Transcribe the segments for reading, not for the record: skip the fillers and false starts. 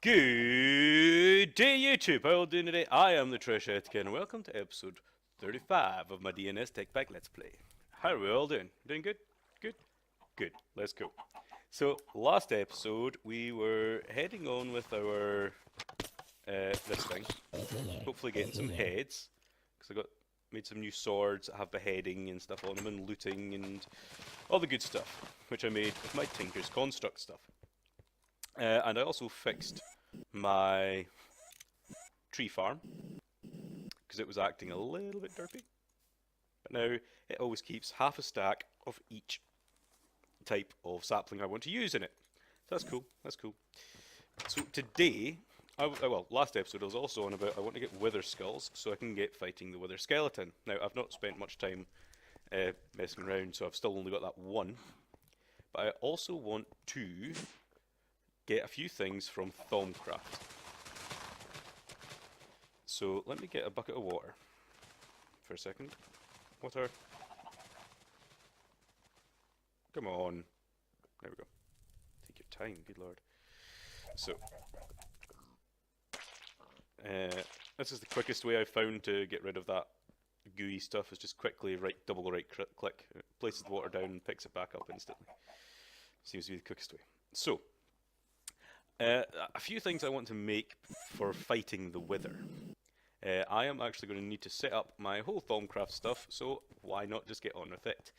Good day, YouTube. How are you doing today? I am the Trechetican, and welcome to episode 35 of my DNS TechPack Let's Play. How are we all doing? Doing good? Good? Good. Let's go. So, last episode, we were heading on with our, this thing. Hopefully getting some heads, because made some new swords that have beheading and stuff on them, and looting, and all the good stuff, which I made with my Tinker's Construct stuff. And I also fixed my tree farm because it was acting a little bit derpy. But now it always keeps half a stack of each type of sapling I want to use in it. So that's cool. That's cool. So today, last episode I was also on about I want to get wither skulls so I can get fighting the wither skeleton. Now I've not spent much time messing around, so I've still only got that one. But I also want to get a few things from Thaumcraft. So let me get a bucket of water for a second. Water. Come on. There we go. Take your time, good lord. So, this is the quickest way I've found to get rid of that gooey stuff, is just quickly double right click. It places the water down and picks it back up instantly. Seems to be the quickest way. So, a few things I want to make for fighting the wither. I am actually going to need to set up my whole Thaumcraft stuff, so why not just get on with it?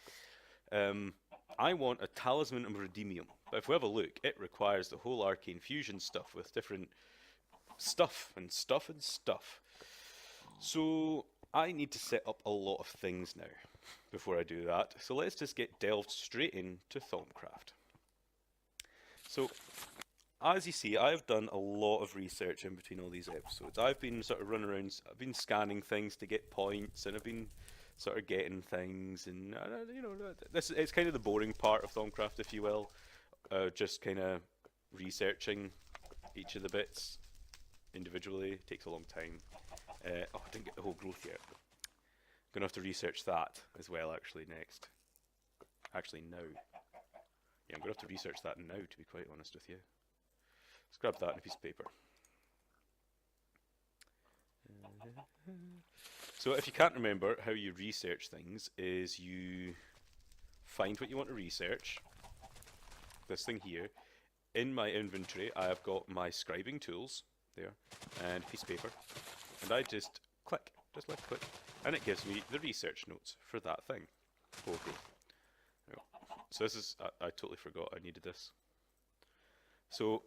I want a Talisman of Redeemium, but if we have a look, it requires the whole Arcane Fusion stuff with different stuff. So I need to set up a lot of things now before I do that. So let's just get delved straight into Thaumcraft. So, as you see, I've done a lot of research in between all these episodes. I've been sort of running around, I've been scanning things to get points, and I've been sort of getting things, and you know, it's kind of the boring part of Thaumcraft, if you will. Just kind of researching each of the bits individually. It takes a long time. Oh, I didn't get the whole growth yet. I'm gonna have to research that as well, actually, next. Actually, now. Yeah, I'm gonna have to research that now, to be quite honest with you. Let's grab that and a piece of paper. So if you can't remember, how you research things is you find what you want to research. This thing here. In my inventory, I have got my scribing tools there and a piece of paper. And I just left click, and it gives me the research notes for that thing. Okay. So this is, I totally forgot I needed this. So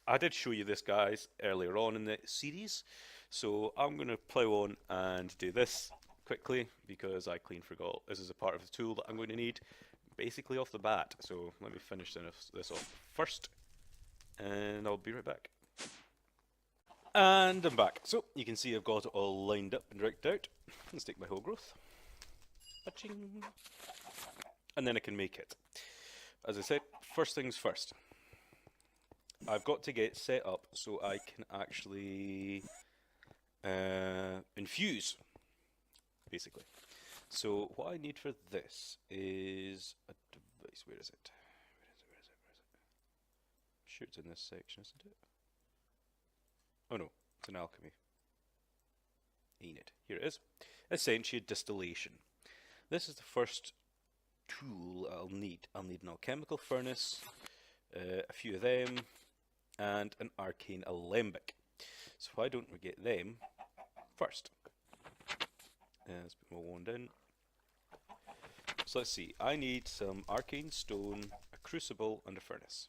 I did show you this, guys, earlier on in the series, so I'm going to plow on and do this quickly because I clean forgot. This is a part of the tool that I'm going to need basically off the bat, so let me finish this off first and I'll be right back. And I'm back. So you can see I've got it all lined up and rigged out. Let's take my whole growth. Ba-ching. And then I can make it. As I said, first things first. I've got to get set up so I can actually infuse, basically. So what I need for this is a device. Where is it? Sure, it's in this section, isn't it? Oh no, it's an alchemy. Ain't it? Here it is. Essentially, distillation. This is the first tool I'll need. I'll need an alchemical furnace, a few of them, and an arcane alembic. So why don't we get them first? Let's put my wand in. So let's see, I need some arcane stone, a crucible, and a furnace.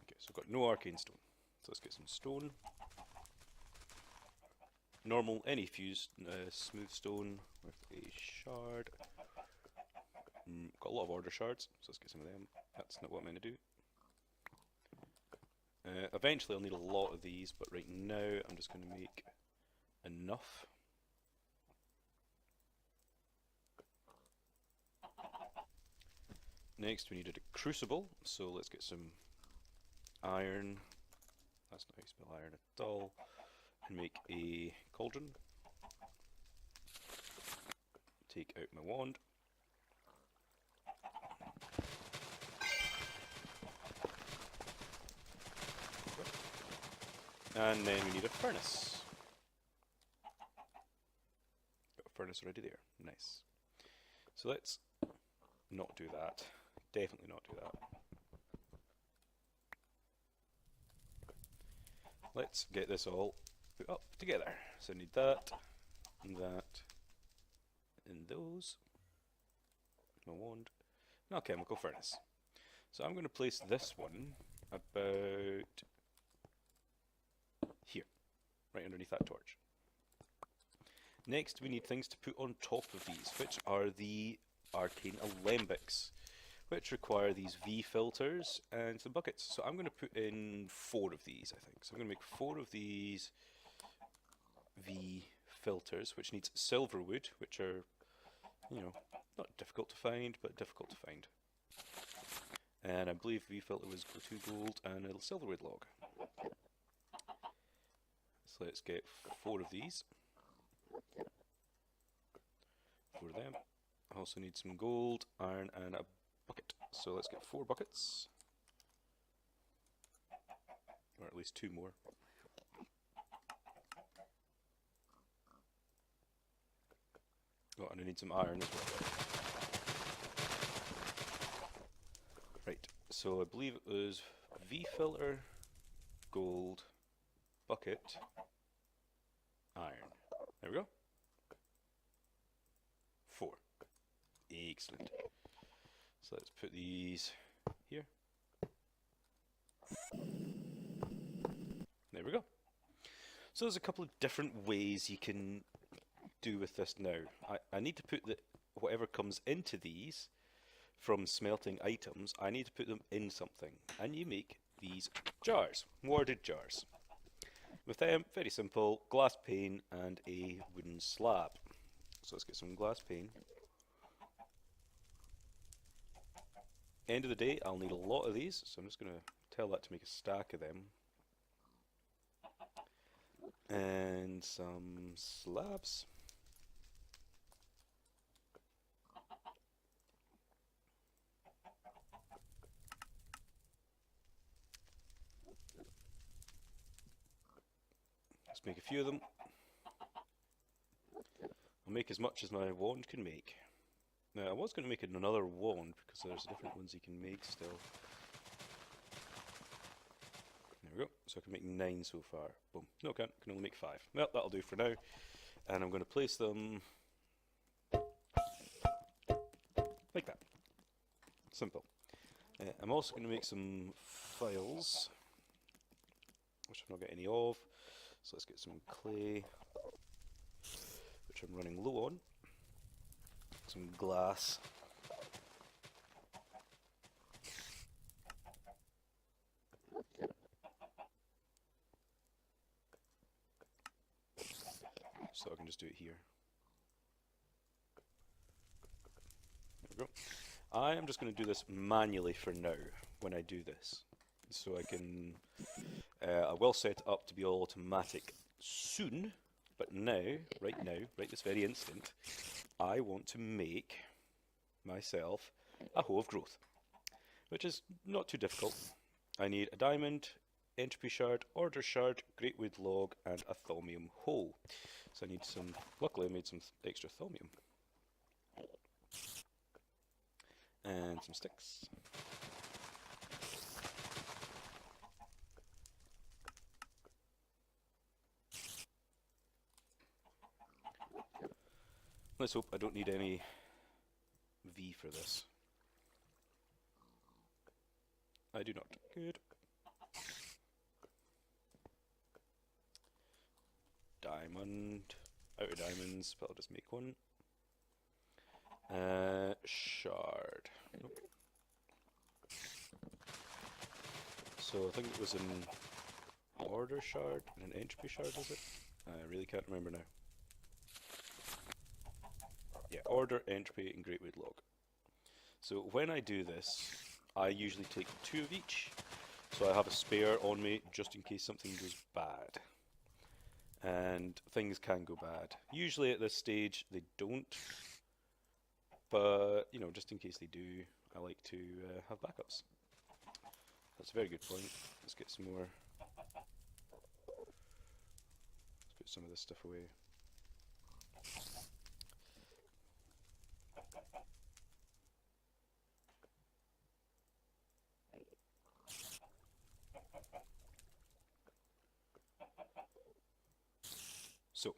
Okay, so I've got no arcane stone. So let's get some stone. Normal, any fused smooth stone with a shard. Got a lot of order shards, so let's get some of them. That's not what I'm going to do. Eventually I'll need a lot of these, but right now I'm just going to make enough. Next we needed a crucible, so let's get some iron. That's not how you spell iron at all. And make a cauldron. Take out my wand. And then we need a furnace. Got a furnace already there. Nice. So let's not do that. Definitely not do that. Let's get this all put up together. So I need that, and that, and those. My wand. No chemical furnace. So I'm going to place this one about here, right underneath that torch. Next we need things to put on top of these, which are the arcane alembics, which require these V filters and some buckets. So I'm going to put in 4 of these, I think. So I'm going to make 4 of these V filters, which needs silver wood, which are, you know, not difficult to find, but difficult to find. And I believe V filter was 2 gold and a silver wood log. So let's get 4 of these. 4 of them. I also need some gold, iron, and a bucket. So let's get 4 buckets. Or at least 2 more. Oh, and I need some iron as well. Right, so I believe it was V filter, gold, bucket, iron. There we go. 4. Excellent. So let's put these here. There we go. So there's a couple of different ways you can do with this now. I need to put whatever comes into these from smelting items, I need to put them in something. And you make these jars, warded jars. With them, very simple, glass pane and a wooden slab. So let's get some glass pane. End of the day, I'll need a lot of these, so I'm just going to tell that to make a stack of them. And some slabs. Let's make a few of them. I'll make as much as my wand can make. Now, I was going to make another wand because there's different ones you can make still. There we go. So I can make 9 so far. Boom. No, I can't. I can only make 5. Well, that'll do for now. And I'm going to place them like that. Simple. I'm also going to make some files, which I've not got any of. So let's get some clay, which I'm running low on. Some glass. So I can just do it here. There we go. I am just going to do this manually for now when I do this. So I can, I will set it up to be all automatic soon, but now, right this very instant, I want to make myself a hoe of growth, which is not too difficult. I need a diamond, entropy shard, order shard, great wood log, and a thaumium hoe. So I need some, luckily I made some extra thaumium. And some sticks. Let's hope I don't need any V for this. I do not. Good. Diamond. Out of diamonds, but I'll just make one. Shard. Nope. So I think it was an order shard and an entropy shard, was it? I really can't remember now. Yeah, order, entropy, and great wood log. So when I do this, I usually take 2 of each. So I have a spare on me just in case something goes bad. And things can go bad. Usually at this stage they don't. But, you know, just in case they do, I like to have backups. That's a very good point. Let's get some more some of this stuff away. So,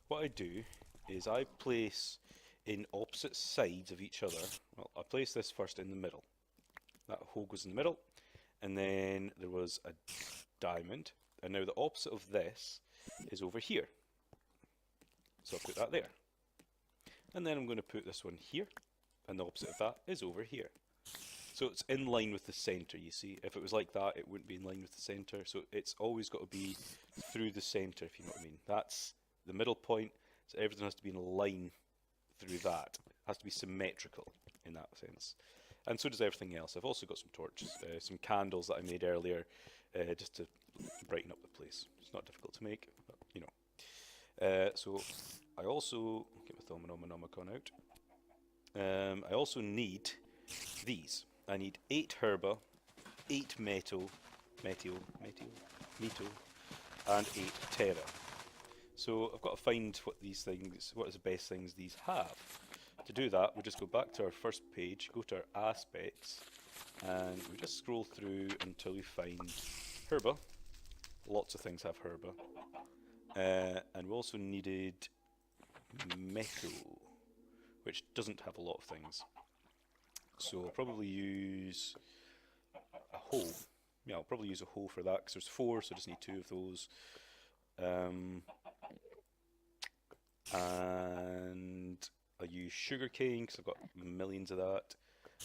what I do is I place in opposite sides of each other. Well, I place this first in the middle. That hole goes in the middle, and then there was a diamond, and now the opposite of this is over here. So I'll put that there. And then I'm going to put this one here, and the opposite of that is over here. So it's in line with the center, you see. If it was like that, it wouldn't be in line with the center. So it's always got to be through the center, if you know what I mean. That's the middle point, so everything has to be in a line through that. It has to be symmetrical in that sense. And so does everything else. I've also got some torches, some candles that I made earlier, just to brighten up the place. It's not difficult to make, but you know. So I also, get my Thaumanomicon out. I also need these. I need 8 herba, 8 metal, and 8 terra. So I've got to find what these things, what is the best things these have. To do that, we just go back to our first page, go to our aspects, and we just scroll through until we find herba. Lots of things have herba. And we also needed metal, which doesn't have a lot of things. So I'll probably use a hoe. Yeah, I'll probably use a hoe for that, because there's 4, so I just need 2 of those. And I use sugarcane, because I've got millions of that.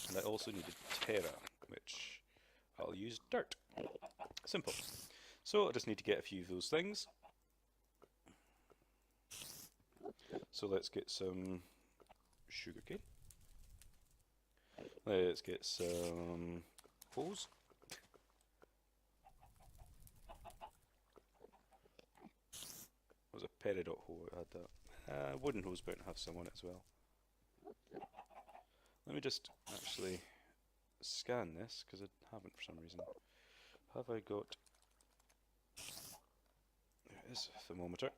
And I also needed terra, which I'll use dirt. Simple. So I just need to get a few of those things. So let's get some sugarcane. Let's get some hoes. It was a peridot hoe that had that. Wooden hoes bound to have some on it as well. Let me just actually scan this, because I haven't for some reason. Have I got... There it is, thermometer.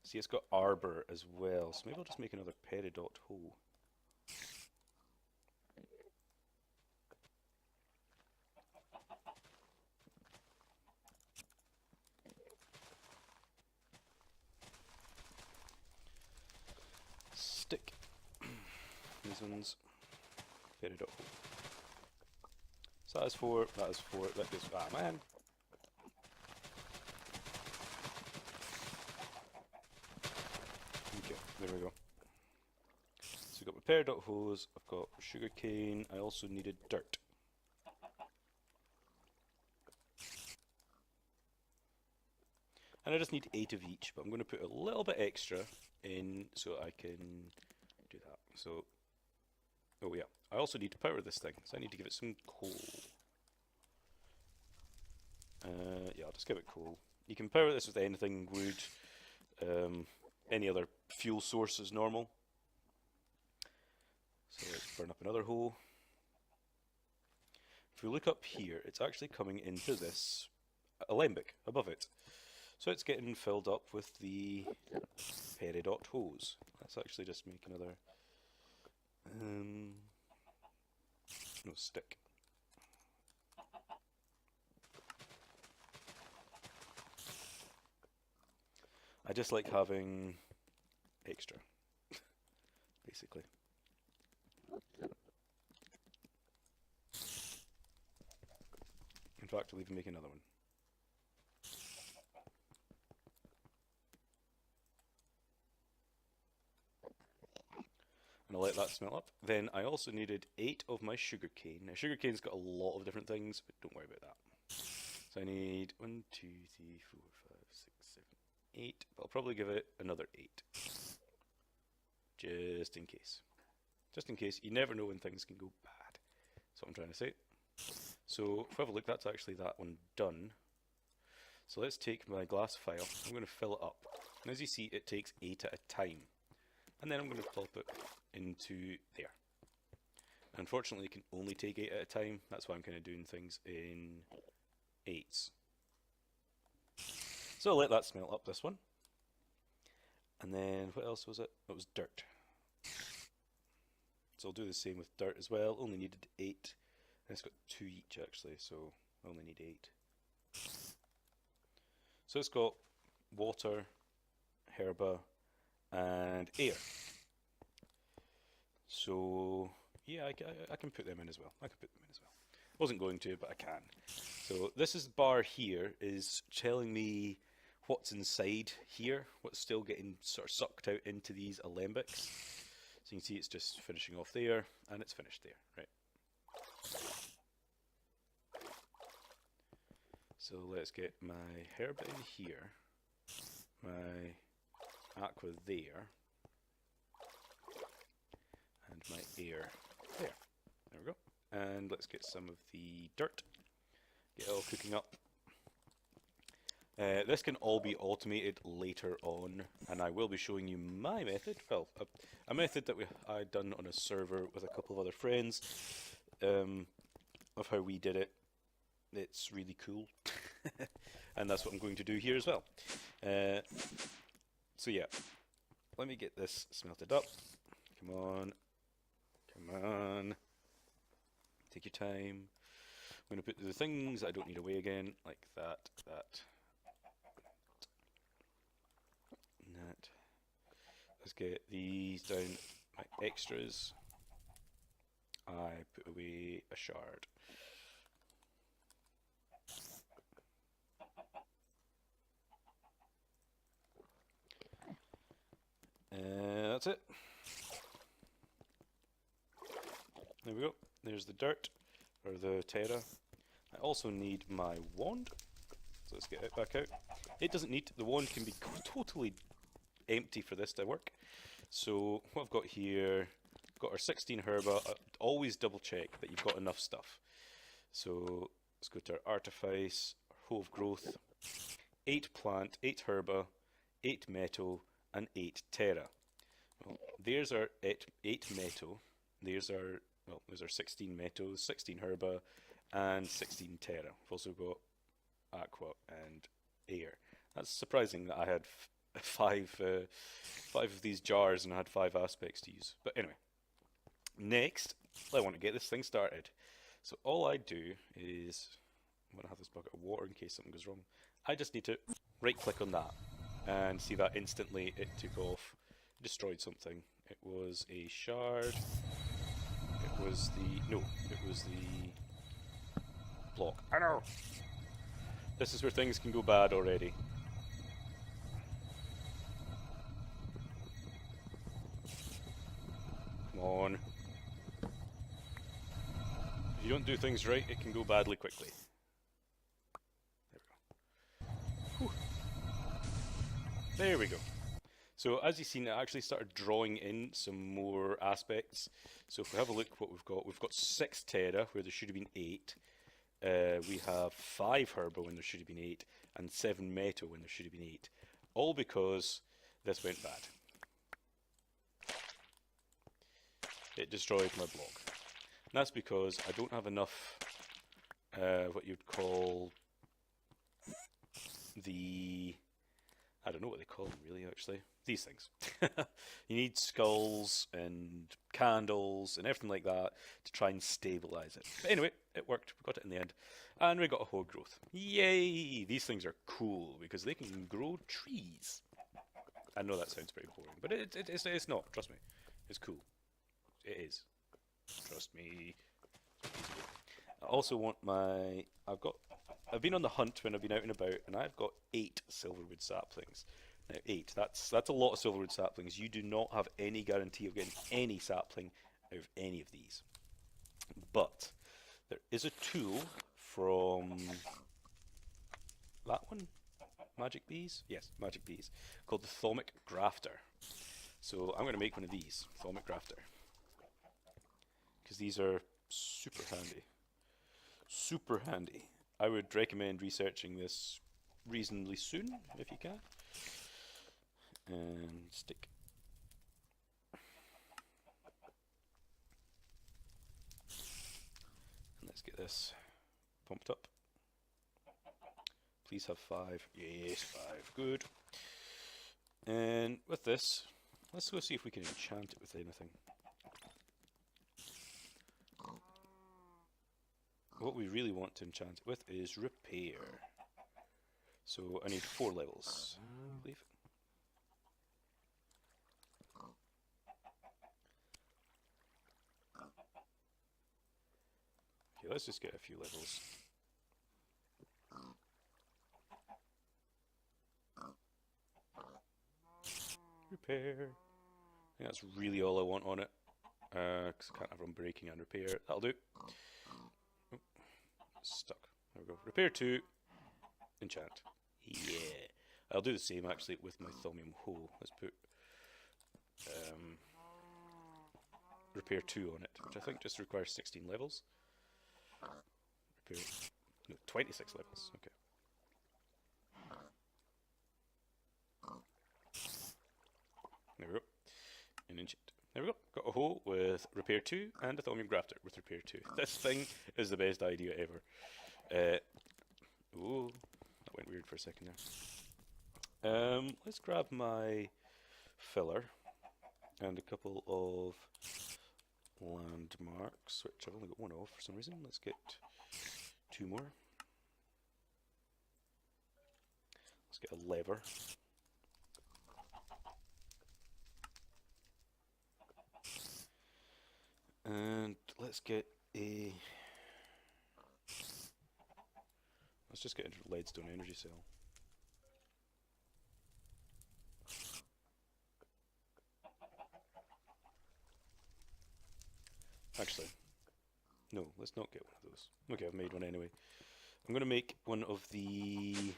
See, it's got arbor as well, so maybe I'll just make another peridot hoe. Stick. These ones. Peridot hoe. So that is 4, that is 4, that goes... Ah, man! Okay, there we go. So we've got my peridot hose, I've got sugarcane, I also needed dirt. And I just need 8 of each, but I'm going to put a little bit extra in so I can do that. So, oh yeah, I also need to power this thing, so I need to give it some coal. Yeah, I'll just give it coal. You can power this with anything, wood, any other fuel source is normal. So let's burn up another hole. If we look up here, it's actually coming into this alembic above it. So it's getting filled up with the peridot hose. Let's actually just make another no stick. I just like having extra, basically. In fact, I'll even make another one. And I'll let that smell up. Then I also needed 8 of my sugarcane. Now sugarcane's got a lot of different things, but don't worry about that. So I need 1, 2, 3, 4, 5, 6, 7, 8. But I'll probably give it another 8. Just in case. Just in case. You never know when things can go bad. That's what I'm trying to say. So if we have a look, that's actually that one done. So let's take my glass vial. I'm going to fill it up. And as you see, it takes 8 at a time. And then I'm going to plop it into there. Unfortunately, it can only take 8 at a time. That's why I'm kind of doing things in 8s. So I'll let that smelt up this one. And then, what else was it? It was dirt. So I'll do the same with dirt as well. Only needed 8. And it's got 2 each actually, so I only need 8. So it's got water, herba, and air. So yeah, I can put them in as well. Wasn't going to, but I can. So this is the bar here is telling me what's inside here, what's still getting sort of sucked out into these alembics. So you can see it's just finishing off there, and it's finished there, right? So let's get my herb in here, my aqua there, and my air there. There we go. And let's get some of the dirt. Get it all cooking up. This can all be automated later on, and I will be showing you my method. Well, a method that I'd done on a server with a couple of other friends, of how we did it. It's really cool, and that's what I'm going to do here as well. So yeah, let me get this smelted up. Come on, come on. Take your time. I'm going to put the things I don't need away again, like that, that. That. Let's get these down, my extras. I put away a shard. That's it. There we go. There's the dirt, or the terra. I also need my wand. So let's get it back out. It doesn't need, the wand can be totally empty for this to work. So what I've got here, got our 16 herba. Always double check that you've got enough stuff. So let's go to our artifice, our hoe of growth, 8 plant, 8 herba, 8 metal, and 8 terra. Well, there's our 8 metal. There's our 16 metal, 16 herba, and 16 terra. We've also got aqua and air. That's surprising that I had five of these jars and I had 5 aspects to use. But anyway, next I want to get this thing started. So all I do is, I'm going to have this bucket of water in case something goes wrong. I just need to right click on that and see that instantly it took off, destroyed something. It was a shard. It was the block. I know! This is where things can go bad already. Come on. If you don't do things right, it can go badly quickly. There we go. Whew. There we go. So as you've seen, it actually started drawing in some more aspects. So if we have a look what we've got 6 terra where there should have been 8. We have 5 herba when there should have been 8, and 7 metal when there should have been 8. All because this went bad. It destroyed my block. And that's because I don't have enough, what you'd call the... I don't know what they call them really, actually. These things. You need skulls and candles and everything like that to try and stabilize it. But anyway, it worked. We got it in the end. And we got a hoe of growth. Yay! These things are cool because they can grow trees. I know that sounds pretty boring, but it's not. Trust me. It's cool. It is. Trust me. I also want my... I've been on the hunt when I've been out and about, and I've got 8 silverwood saplings. Now 8, that's a lot of silverwood saplings. You do not have any guarantee of getting any sapling out of any of these. But there is a tool from that one, Magic Bees? Yes, Magic Bees, called the Thaumcraft. So I'm going to make one of these, Thaumcraft, because these are super handy. Super handy. I would recommend researching this reasonably soon, if you can. And stick. this pumped up. Please have 5. Yes, 5. Good. And with this, let's go see if we can enchant it with anything. What we really want to enchant it with is repair. So I need 4 levels, I believe. Okay, let's just get a few levels. Repair. I think that's really all I want on it. Because I can't have unbreaking and repair. That'll do. Oh, stuck. There we go. Repair 2. Enchant. Yeah. I'll do the same actually with my Thaumium Hole. Let's put repair 2 on it, which I think just requires 16 levels. Repair. No, 26 levels. Okay. There we go. And enchant. There we go. Got a hole with repair 2 and a Thaumium grafter with repair 2. This thing is the best idea ever. Ooh, that went weird for a second there. Let's grab my filler and a couple of landmarks, which I've only got 1 of for some reason. Let's get 2 more. Let's get a lever. And let's get a... Let's just get a leadstone energy cell. Actually, no, let's not get one of those. Okay, I've made one anyway. I'm going to make one of these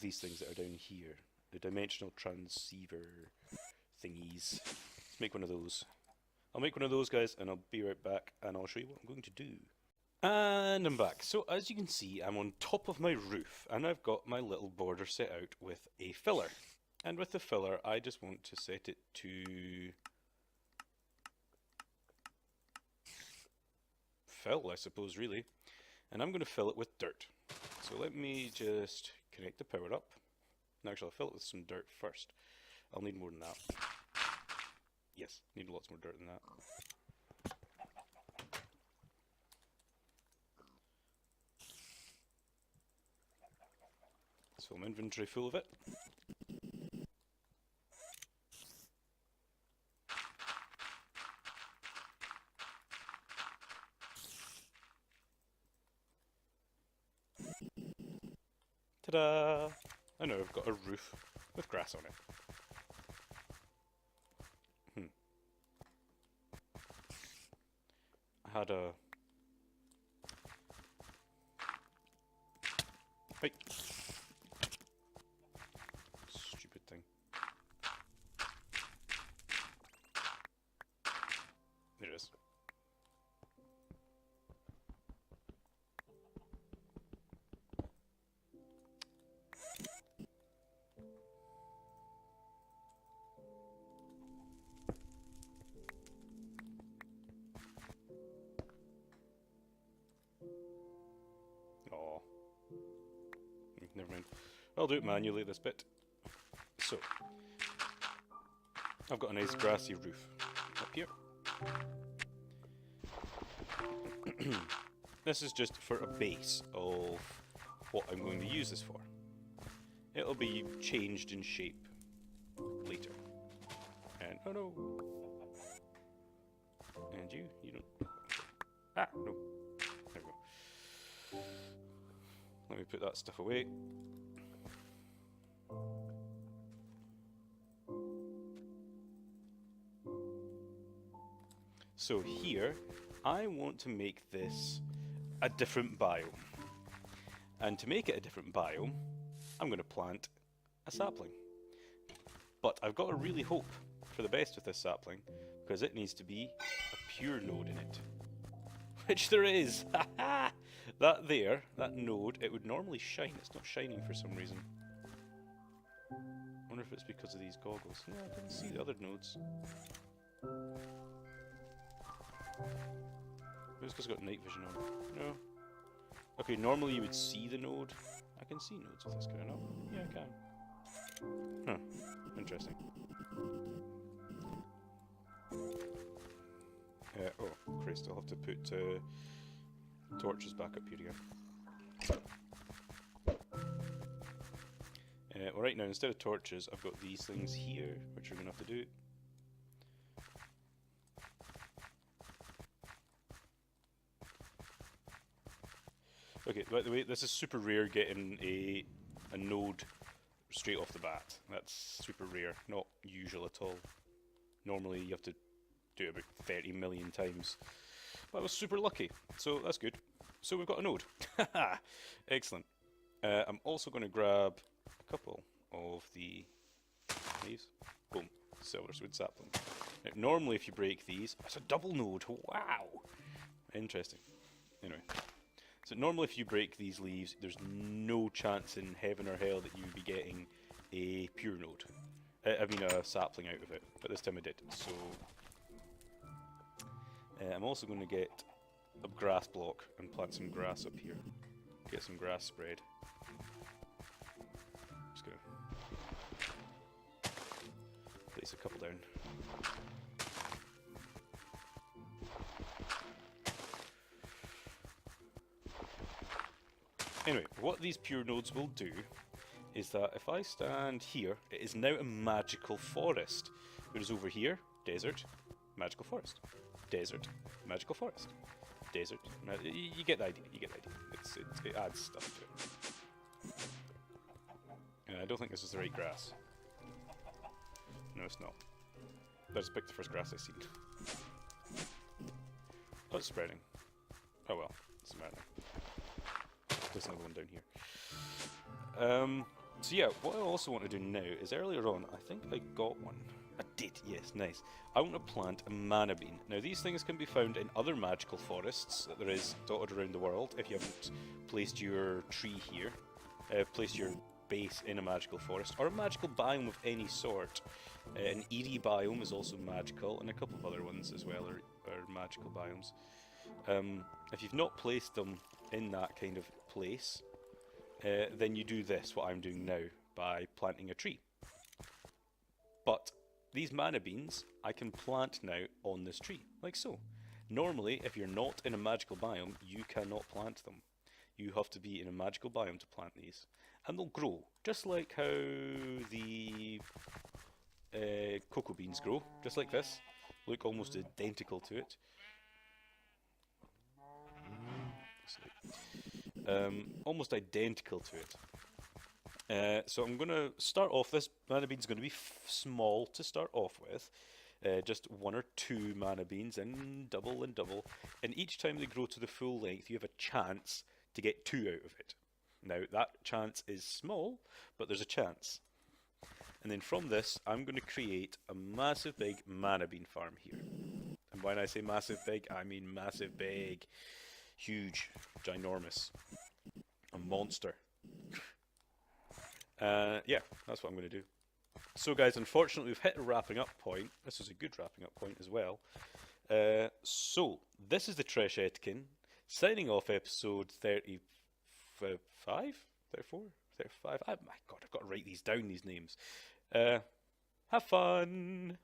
things that are down here. The dimensional transceiver thingies. Let's make one of those. I'll make one of those, guys, and I'll be right back, and I'll show you what I'm going to do. And I'm back. So as you can see, I'm on top of my roof, and I've got my little border set out with a filler. And with the filler, I just want to set it to fill, I suppose, really. And I'm going to fill it with dirt. So let me just connect the power up. And actually, I'll fill it with some dirt first. I'll need more than that. Yes, need lots more dirt than that. So my inventory full of it. Ta-da! I know I've got a roof with grass on it. I had a... Hey! Stupid thing. There it is. Oh, never mind. I'll do it manually this bit. So, I've got a nice grassy roof up here. This is just for a base of what I'm going to use this for. It'll be changed in shape later. And oh no! And you don't. Ah, no. There we go. Let me put that stuff away. So here, I want to make this a different biome. And to make it a different biome, I'm going to plant a sapling. But I've got to really hope for the best with this sapling, because it needs to be a pure node in it. Which there is! That node, it would normally shine. It's not shining for some reason. I wonder if it's because of these goggles. No, I can see the other nodes. it's because it's got night vision on. No. Okay, normally you would see the node. I can see nodes with this going on. Yeah, I can. Huh. Interesting. Oh, Christ, I'll have to put torches back up here again. Well, right now, instead of torches, I've got these things here, which we're going to have to do. Okay, by the way, this is super rare getting a node straight off the bat. That's super rare, not usual at all. Normally you have to do it about 30 million times. But I was super lucky, so that's good. So we've got a node. Excellent. I'm also going to grab a couple of the leaves. Boom, silver wood sapling. Now, normally if you break these, it's a double node. Wow! Interesting. Anyway. So normally if you break these leaves, there's no chance in heaven or hell that you would be getting a pure node. I mean a sapling out of it, but this time I did. So I'm also going to get a grass block and plant some grass up here. Get some grass spread. Just going to place a couple down. Anyway, what these pure nodes will do is that if I stand here, it is now a magical forest. Whereas over here, desert, magical forest. Desert, magical forest. Desert, you get the idea, you get the idea. It adds stuff to it. I don't think this is the right grass. No, it's not. I just picked the first grass I seen. Oh, it's spreading. Oh well, doesn't matter. There's another one down here. So yeah, what I also want to do now is earlier on, I think I got one. I did, yes, nice. I want to plant a mana bean. Now these things can be found in other magical forests that there is dotted around the world. If you haven't placed your tree here, placed your base in a magical forest, or a magical biome of any sort. An eerie biome is also magical, and a couple of other ones as well are magical biomes. If you've not placed them in that kind of place, then you do this, what I'm doing now, by planting a tree. But these mana beans I can plant now on this tree, like so. Normally, if you're not in a magical biome, you cannot plant them. You have to be in a magical biome to plant these. And they'll grow, just like how the cocoa beans grow, just like this. Look almost identical to it. Almost identical to it. So I'm going to start off, this mana bean is going to be small to start off with. Just 1 or 2 mana beans and double. And each time they grow to the full length, you have a chance to get 2 out of it. Now that chance is small, but there's a chance. And then from this, I'm going to create a massive big mana bean farm here. And when I say massive big, I mean massive big. Huge, ginormous, a monster. Yeah, that's what I'm going to do. So guys, unfortunately we've hit a wrapping up point. This is a good wrapping up point as well. So, this is the Trechetican, signing off episode 35? 34? 35? Oh my god, I've got to write these down, these names. Have fun!